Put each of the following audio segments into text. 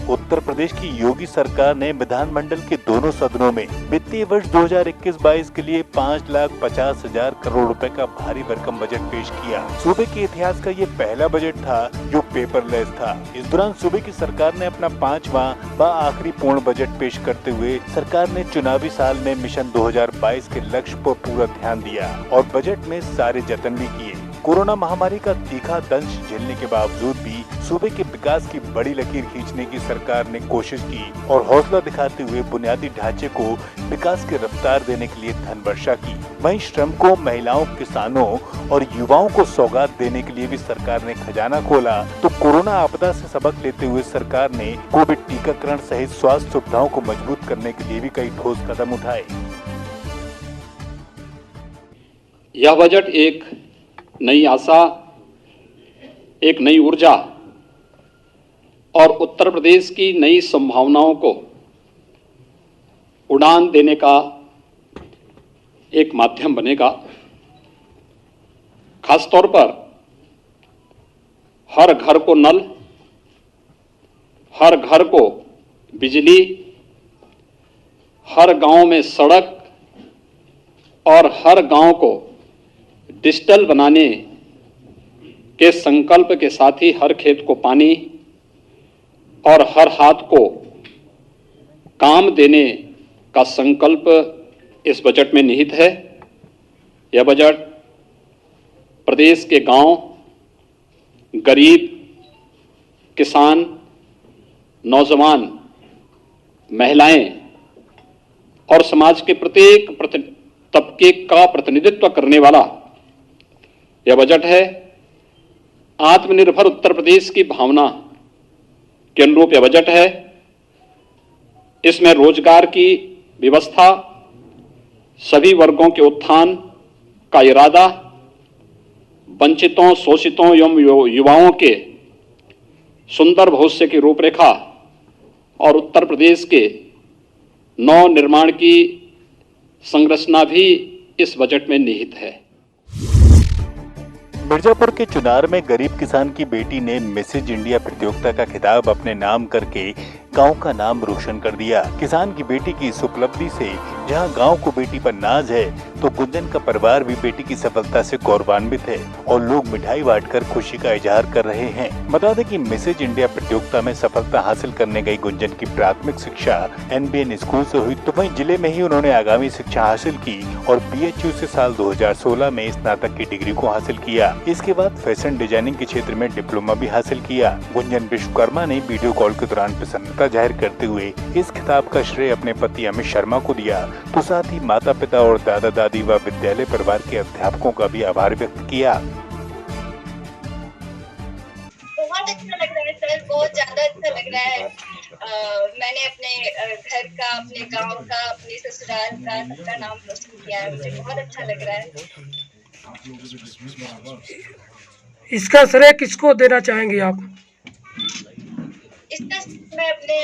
उत्तर प्रदेश की योगी सरकार ने विधानमंडल के दोनों सदनों में वित्तीय वर्ष 2021-22 के लिए 5,50,000 करोड़ रुपए का भारी भरकम बजट पेश किया। सूबे के इतिहास का ये पहला बजट था जो पेपरलेस था। इस दौरान सूबे की सरकार ने अपना 5वां व आखिरी पूर्ण बजट पेश करते हुए सरकार ने चुनावी साल में मिशन 2022 के लक्ष्य पर पूरा ध्यान दिया और बजट में सारे जतन भी किए। कोरोना महामारी का तीखा दंश झेलने के बावजूद भी सूबे के विकास की बड़ी लकीर खींचने की सरकार ने कोशिश की और हौसला दिखाते हुए बुनियादी ढांचे को विकास की रफ्तार देने के लिए धन वर्षा की। वहीं श्रमिकों, महिलाओं, किसानों और युवाओं को सौगात देने के लिए भी सरकार ने खजाना खोला। तो कोरोना आपदा से सबक लेते हुए सरकार ने कोविड टीकाकरण सहित स्वास्थ्य सुविधाओं को मजबूत करने के लिए भी कई ठोस कदम उठाए। यह बजट एक नई आशा, एक नई ऊर्जा और उत्तर प्रदेश की नई संभावनाओं को उड़ान देने का एक माध्यम बनेगा। खासतौर पर हर घर को नल, हर घर को बिजली, हर गांव में सड़क और हर गांव को डिजिटल बनाने के संकल्प के साथ ही हर खेत को पानी और हर हाथ को काम देने का संकल्प इस बजट में निहित है। यह बजट प्रदेश के गांव, गरीब, किसान, नौजवान, महिलाएं और समाज के प्रत्येक तबके का प्रतिनिधित्व करने वाला यह बजट है। आत्मनिर्भर उत्तर प्रदेश की भावना के अनुरूप यह बजट है। इसमें रोजगार की व्यवस्था, सभी वर्गों के उत्थान का इरादा, वंचितों, शोषितों एवं युवाओं के सुंदर भविष्य की रूपरेखा और उत्तर प्रदेश के नव निर्माण की संरचना भी इस बजट में निहित है। मिर्जापुर के चुनार में गरीब किसान की बेटी ने मिसेज इंडिया प्रतियोगिता का खिताब अपने नाम करके गांव का नाम रोशन कर दिया। किसान की बेटी की इस उपलब्धि से जहां गांव को बेटी पर नाज है, तो गुंजन का परिवार भी बेटी की सफलता से गौरवान्वित है और लोग मिठाई बांटकर खुशी का इजहार कर रहे हैं। बता दें कि मिसेज इंडिया प्रतियोगिता में सफलता हासिल करने गई गुंजन की प्राथमिक शिक्षा NBN स्कूल से हुई, तो वहीं जिले में ही उन्होंने आगामी शिक्षा हासिल की और PHU से साल 2016 में स्नातक की डिग्री को हासिल किया। इसके बाद फैशन डिजाइनिंग के क्षेत्र में डिप्लोमा भी हासिल किया। गुंजन विश्वकर्मा ने वीडियो कॉल के दौरान प्रसन्नता जाहिर करते हुए इस खिताब का श्रेय अपने पति अमित शर्मा को दिया, तो साथ ही माता पिता और दादा दादी व विद्यालय परिवार के अध्यापकों का भी आभार व्यक्त किया। बहुत अच्छा लग रहा है सर, बहुत ज्यादा अच्छा लग रहा है। मैंने अपने घर का, अपने गांव का, अपने ससुराल का सबका नाम रोशन किया है। मुझे बहुत अच्छा लग रहा है। इसका श्रेय किसको देना चाहेंगे आप? इसका मैं अपने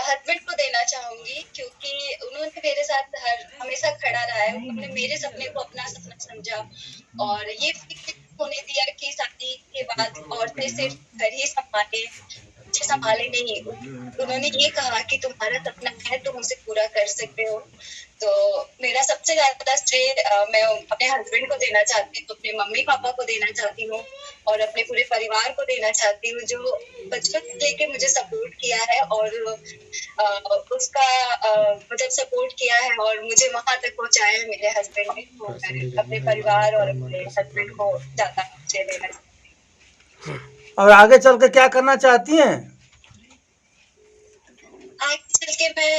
हस्बैंड को देना चाहूंगी, क्योंकि उन्होंने मेरे साथ हमेशा खड़ा रहा है। उन्होंने मेरे सपने को अपना सपना समझा और ये फिक्र होने दिया कि शादी के बाद औरतें सिर्फ घर ही संभाले नहीं। उन्होंने ये कहा कि तुम्हारा सपना है, तुम उसे पूरा कर सकते हो। तो मेरा सबसे ज्यादा श्रेय मैं अपने हस्बैंड को देना चाहती हूँ, अपने मम्मी पापा को देना चाहती हूँ और अपने पूरे परिवार को देना चाहती हूँ, जो बचपन से लेके मुझे सपोर्ट किया है और उसका मतलब सपोर्ट किया है और मुझे वहां तक पहुंचाया है मेरे हस्बैंड ने। तो मैं अपने परिवार और अपने हस्बैंड को ज्यादा श्रेय देना चाहती हूँ। और आगे चल के क्या करना चाहती हैं? आगे चल के मैं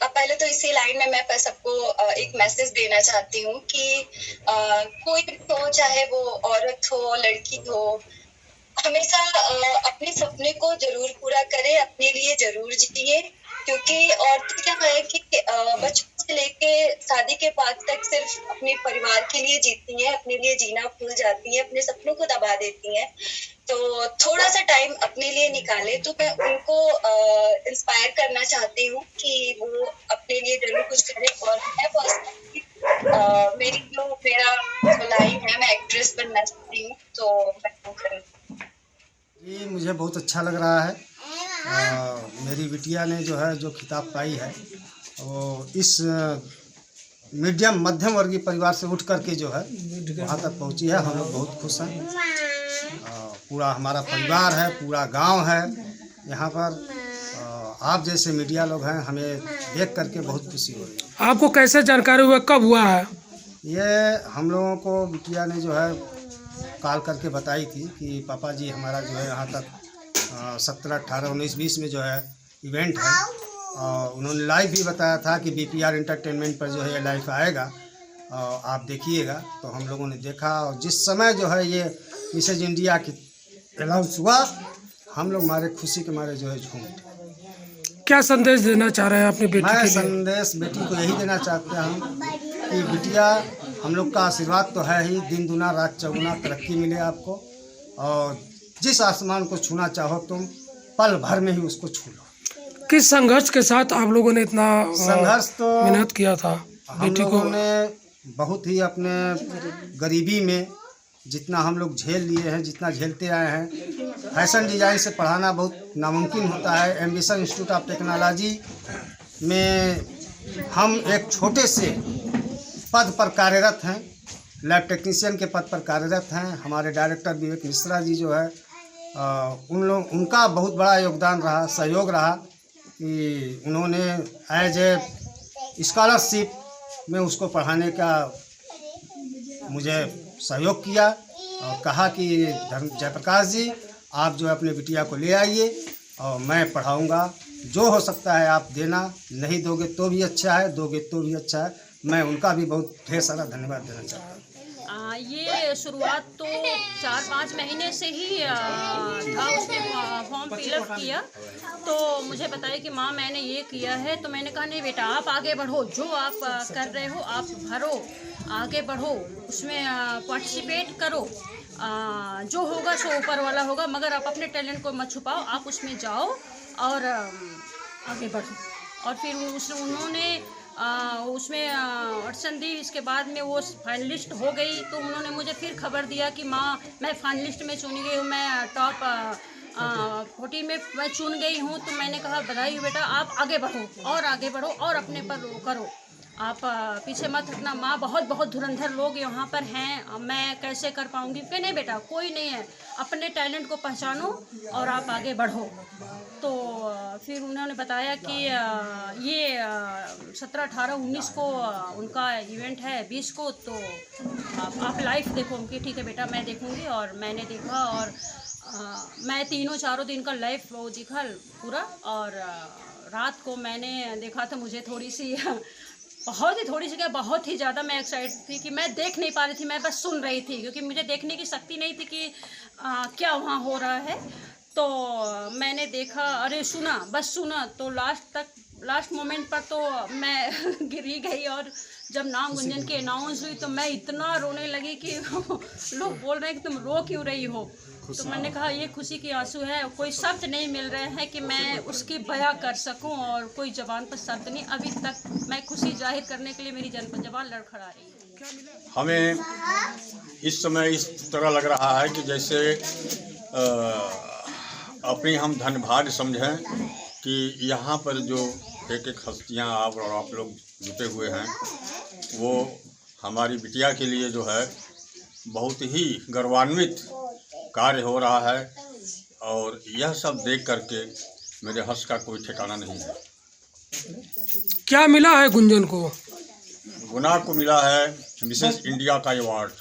पहले तो इसी लाइन में मैं सबको एक मैसेज देना चाहती हूँ कि कोई भी हो, चाहे वो औरत हो, लड़की हो, हमेशा अपने सपने को जरूर पूरा करे, अपने लिए जरूर जिए। क्योंकि औरतें क्या है कि बचपन से लेके शादी के बाद तक सिर्फ अपने परिवार के लिए जीती हैं, अपने लिए जीना भूल जाती हैं, अपने सपनों को दबा देती हैं। तो थोड़ा सा टाइम अपने लिए निकाले। तो मैं उनको इंस्पायर करना चाहती हूँ कि वो अपने लिए जरूर कुछ करें और मैं मेरा जो लाइन है, मैं एक्ट्रेस बनना चाहती हूँ, तो मैं वो करूँगी। जी मुझे बहुत अच्छा लग रहा है। मेरी बिटिया ने जो है जो खिताब पाई है वो इस मीडियम मध्यम वर्गीय परिवार से उठ करके जो है वहाँ तक पहुँची है। हम लोग बहुत खुश हैं। पूरा हमारा परिवार है, पूरा गांव है यहाँ पर। आप जैसे मीडिया लोग हैं, हमें देख करके बहुत खुशी हो रही है। आपको कैसे जानकारी हुआ, कब हुआ है? ये हम लोगों को बिटिया ने जो है कॉल करके बताई थी कि पापा जी हमारा जो है यहाँ तक 17, 18, 19, 20 में जो है इवेंट है। और उन्होंने लाइव भी बताया था कि BPR एंटरटेनमेंट पर जो है ये लाइव आएगा और आप देखिएगा। तो हम लोगों ने देखा और जिस समय जो है ये मिसेज इंडिया की अनाउंस हुआ, हम लोग हमारे खुशी के मारे जो है झूम उठे। क्या संदेश देना चाह रहे हैं अपनी बेटी मैं के लिए? संदेश बेटी को यही देना चाहते हैं कि बिटिया, हम लोग का आशीर्वाद तो है ही, दिन दुना रात चौगुना तरक्की मिले आपको। और जिस आसमान को छूना चाहो तुम, पल भर में ही उसको छू लो। किस संघर्ष के साथ आप लोगों ने इतना संघर्ष तो मेहनत किया था हम बेटी लोगों को? ने बहुत ही अपने गरीबी में जितना हम लोग झेल लिए हैं, जितना झेलते आए हैं। फैशन डिज़ाइन से पढ़ाना बहुत नामुमकिन होता है। एम्बिशन इंस्टीट्यूट ऑफ टेक्नोलॉजी में हम एक छोटे से पद पर कार्यरत हैं, लैब टेक्नीशियन के पद पर कार्यरत हैं। हमारे डायरेक्टर विवेक मिश्रा जी जो है उनका बहुत बड़ा योगदान रहा, सहयोग रहा कि उन्होंने एज ए स्कॉलरशिप में उसको पढ़ाने का मुझे सहयोग किया और कहा कि जयप्रकाश जी आप जो अपने बिटिया को ले आइए और मैं पढ़ाऊंगा। जो हो सकता है आप देना, नहीं दोगे तो भी अच्छा है, दोगे तो भी अच्छा है। मैं उनका भी बहुत ढेर सारा धन्यवाद देना चाहता हूँ। ये शुरुआत तो 4-5 महीने से ही था। उसने फॉर्म फिलअप किया तो मुझे बताया कि माँ मैंने ये किया है। तो मैंने कहा नहीं बेटा, आप आगे बढ़ो, जो आप कर रहे हो आप भरो, आगे बढ़ो, उसमें पार्टिसिपेट करो। जो होगा सो ऊपर वाला होगा, मगर आप अपने टैलेंट को मत छुपाओ, आप उसमें जाओ और आगे बढ़ो। और फिर उन्होंने उसमें ऑडिशन दी। इसके बाद में वो फाइनलिस्ट हो गई तो उन्होंने मुझे फिर खबर दिया कि माँ मैं फाइनलिस्ट में चुनी गई हूँ, मैं टॉप 40 में मैं चुन गई हूँ। तो मैंने कहा बधाई हो बेटा, आप आगे बढ़ो और आगे बढ़ो और अपने पर वो करो, आप पीछे मत हटना। माँ बहुत बहुत धुरंधर लोग यहाँ पर हैं, मैं कैसे कर पाऊँगी? कि नहीं बेटा कोई नहीं है, अपने टैलेंट को पहचानो और आप आगे बढ़ो। तो फिर उन्होंने बताया कि ये 17, 18, 19 को उनका इवेंट है, 20 को, तो आप लाइव देखो उनकी। ठीक है बेटा मैं देखूँगी। और मैंने देखा और मैं 3-4 दिन का लाइव वो देखा पूरा। और रात को मैंने देखा तो मुझे थोड़ी सी क्या बहुत ही ज़्यादा मैं एक्साइटेड थी कि मैं देख नहीं पा रही थी, मैं बस सुन रही थी क्योंकि मुझे देखने की शक्ति नहीं थी कि क्या वहाँ हो रहा है। तो मैंने देखा, अरे सुना, बस सुना। तो लास्ट मोमेंट पर तो मैं गिरी गई। और जब नाम गुंजन की अनाउंस हुई तो मैं इतना रोने लगी कि लोग बोल रहे हैं कि तुम रो क्यों रही हो। तो मैंने कहा ये खुशी की आंसू है, कोई शब्द नहीं मिल रहे हैं कि मैं उसकी बयां कर सकूं और कोई जबान पर शब्द नहीं। अभी तक मैं खुशी जाहिर करने के लिए मेरी जबान लड़खड़ा रही है। हमें इस समय इस तरह लग रहा है कि जैसे अपनी हम धन्यभाग्य समझें कि यहाँ पर जो एक हस्तियाँ आप और आप लोग जुटे हुए हैं, वो हमारी बिटिया के लिए जो है बहुत ही गौरवान्वित कार्य हो रहा है। और यह सब देख करके मेरे हर्ष का कोई ठिकाना नहीं है। क्या मिला है गुंजन को? गुना को मिला है मिसेस इंडिया का अवार्ड।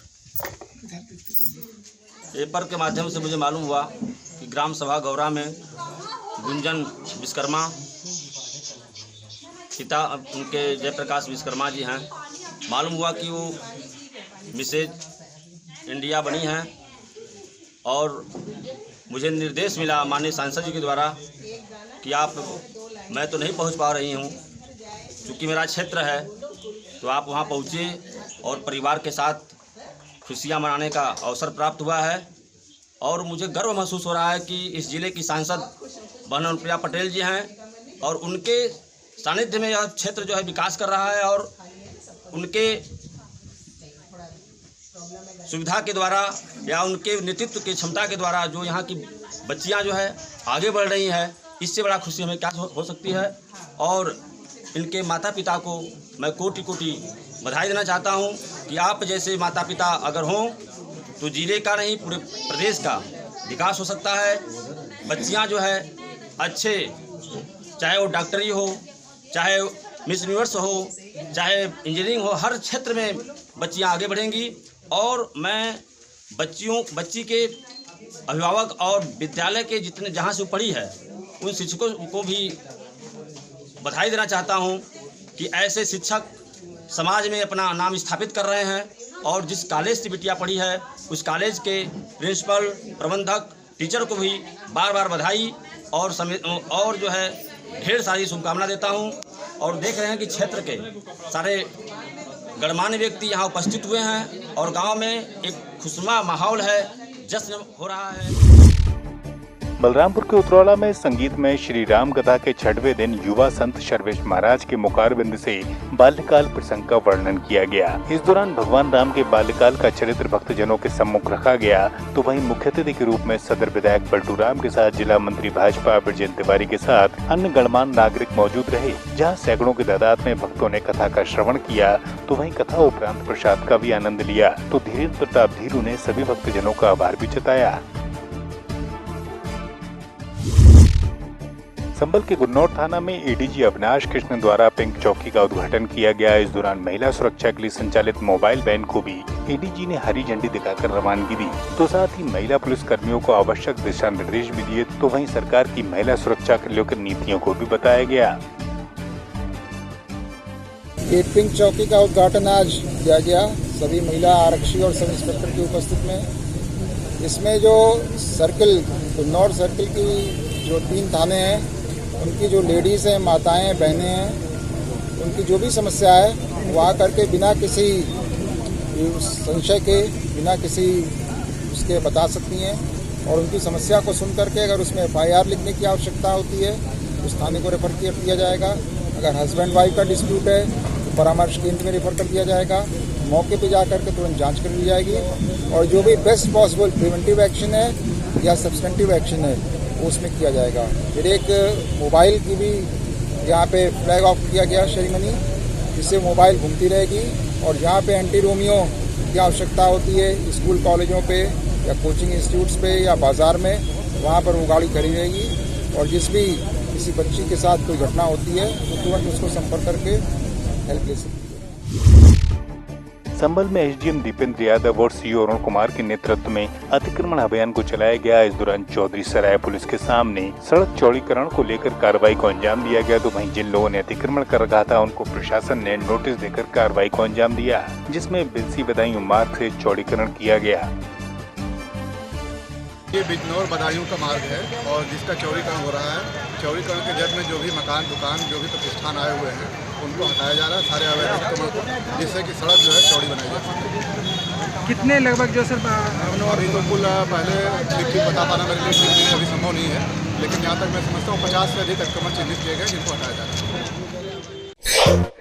पेपर के माध्यम से मुझे मालूम हुआ कि ग्राम सभा गौरा में गुंजन विश्वकर्मा, पिता उनके जयप्रकाश विश्वकर्मा जी हैं। मालूम हुआ कि वो मिसेज इंडिया बनी हैं और मुझे निर्देश मिला माननीय सांसद जी के द्वारा कि मैं तो नहीं पहुंच पा रही हूं, क्योंकि मेरा क्षेत्र है, तो आप वहां पहुंचे और परिवार के साथ खुशियां मनाने का अवसर प्राप्त हुआ है। और मुझे गर्व महसूस हो रहा है कि इस ज़िले की सांसद बहन अनुप्रिया पटेल जी हैं और उनके सानिध्य में यह क्षेत्र जो है विकास कर रहा है और उनके सुविधा के द्वारा या उनके नेतृत्व की क्षमता के द्वारा जो यहाँ की बच्चियाँ जो है आगे बढ़ रही हैं, इससे बड़ा खुशी हमें क्या हो सकती है। और इनके माता पिता को मैं कोटि कोटि बधाई देना चाहता हूँ कि आप जैसे माता पिता अगर हों तो जिले का नहीं पूरे प्रदेश का विकास हो सकता है। बच्चियाँ जो है अच्छे, चाहे वो डॉक्टरी हो, चाहे मिस यूनिवर्स हो, चाहे इंजीनियरिंग हो, हर क्षेत्र में बच्चियाँ आगे बढ़ेंगी। और मैं बच्ची के अभिभावक और विद्यालय के जितने जहाँ से पढ़ी है उन शिक्षकों को भी बधाई देना चाहता हूँ कि ऐसे शिक्षक समाज में अपना नाम स्थापित कर रहे हैं। और जिस कॉलेज से बिटिया पढ़ी है उस कॉलेज के प्रिंसिपल, प्रबंधक, टीचर को भी बार बार बधाई और जो है ढेर सारी शुभकामना देता हूँ। और देख रहे हैं कि क्षेत्र के सारे गणमान्य व्यक्ति यहाँ उपस्थित हुए हैं और गांव में एक खुशनुमा माहौल है, जश्न हो रहा है। बलरामपुर के उतरौला में संगीत में श्री राम कथा के 6वें दिन युवा संत सर्वेश महाराज के मुखारबिंद से बाल्यकाल प्रसंग का वर्णन किया गया। इस दौरान भगवान राम के बाल्यकाल का चरित्र भक्तजनों के सम्मुख रखा गया। तो वहीं मुख्य अतिथि के रूप में सदर विधायक पलटू राम के साथ जिला मंत्री भाजपा ब्रजेंद्र तिवारी के साथ अन्य गणमान्य नागरिक मौजूद रहे। जहाँ सैकड़ों की तादाद में भक्तों ने कथा का श्रवण किया तो वहीं कथा उपरांत प्रसाद का भी आनंद लिया। तो धीरेन्द्र प्रताप धीरू ने सभी भक्तजनों का आभार भी जताया। संभल के गुन्नौर थाना में एडीजी अविनाश कृष्ण द्वारा पिंक चौकी का उद्घाटन किया गया। इस दौरान महिला सुरक्षा के लिए संचालित मोबाइल वैन को भी एडीजी ने हरी झंडी दिखाकर रवानगी दी। तो साथ ही महिला पुलिस कर्मियों को आवश्यक दिशा निर्देश भी दिए। तो वहीं सरकार की महिला सुरक्षा के लेकर नीतियों को भी बताया गया। ये पिंक चौकी का उद्घाटन आज किया गया सभी महिला आरक्षी और सब इंस्पेक्टर की उपस्थिति में। इसमें जो सर्किल, गुन्नौर सर्किल की जो 3 थाने हैं उनकी जो लेडीज़ हैं, माताएं, बहनें हैं, उनकी जो भी समस्या है वो आकर के बिना किसी संशय के, बिना किसी उसके बता सकती हैं। और उनकी समस्या को सुन करके अगर उसमें FIR लिखने की आवश्यकता होती है उस थाने को रेफर किया जाएगा। अगर हस्बैंड वाइफ का डिस्प्यूट है तो परामर्श केंद्र में रेफर कर दिया जाएगा। मौके पे जा करके तुरंत जांच कर ली जाएगी और जो भी बेस्ट पॉसिबल प्रिवेंटिव एक्शन है या सब्सटेंटिव एक्शन है वो उसमें किया जाएगा। फिर एक मोबाइल की भी यहाँ पे फ्लैग ऑफ किया गया सेरेमनी, जिससे मोबाइल घूमती रहेगी और जहाँ पे एंटी रोमियो की आवश्यकता होती है स्कूल कॉलेजों पे या कोचिंग इंस्टीट्यूट्स पे या बाज़ार में, वहाँ पर वो गाड़ी खड़ी रहेगी। और जिस भी किसी बच्ची के साथ कोई घटना होती है तो तुरंत उसको संपर्क करके हेल्प ले सकती है। संभल में एसडीएम दीपेंद्र यादव और सीओ अरुण कुमार के नेतृत्व में अतिक्रमण अभियान को चलाया गया। इस दौरान चौधरी सराय पुलिस के सामने सड़क चौड़ीकरण को लेकर कार्रवाई को अंजाम दिया गया। तो वहीं जिन लोगों ने अतिक्रमण कर रखा था उनको प्रशासन ने नोटिस देकर कार्रवाई को अंजाम दिया, जिसमें बिलसी बदायूं मार्ग से चौड़ीकरण किया गया। ये बिजनौर बदायूं का मार्ग है और जिसका चौड़ीकरण हो रहा है। चौड़ीकरण के जद में जो भी मकान, दुकान, जो भी प्रतिष्ठान आए हुए हैं उनको हटाया जा रहा है, सारे अवैध अतिक्रमण को, जिससे कि सड़क जो है चौड़ी बनाई जा सके। कितने लगभग जो सर अभी तो कुल पहले ठीक बता पाना मेरे लिए ठीक नहीं, अभी संभव नहीं है, लेकिन यहाँ तक मैं समझता हूँ 50 से अधिक अतिक्रमण चिन्हित किए गए जिनको हटाया जा रहा है।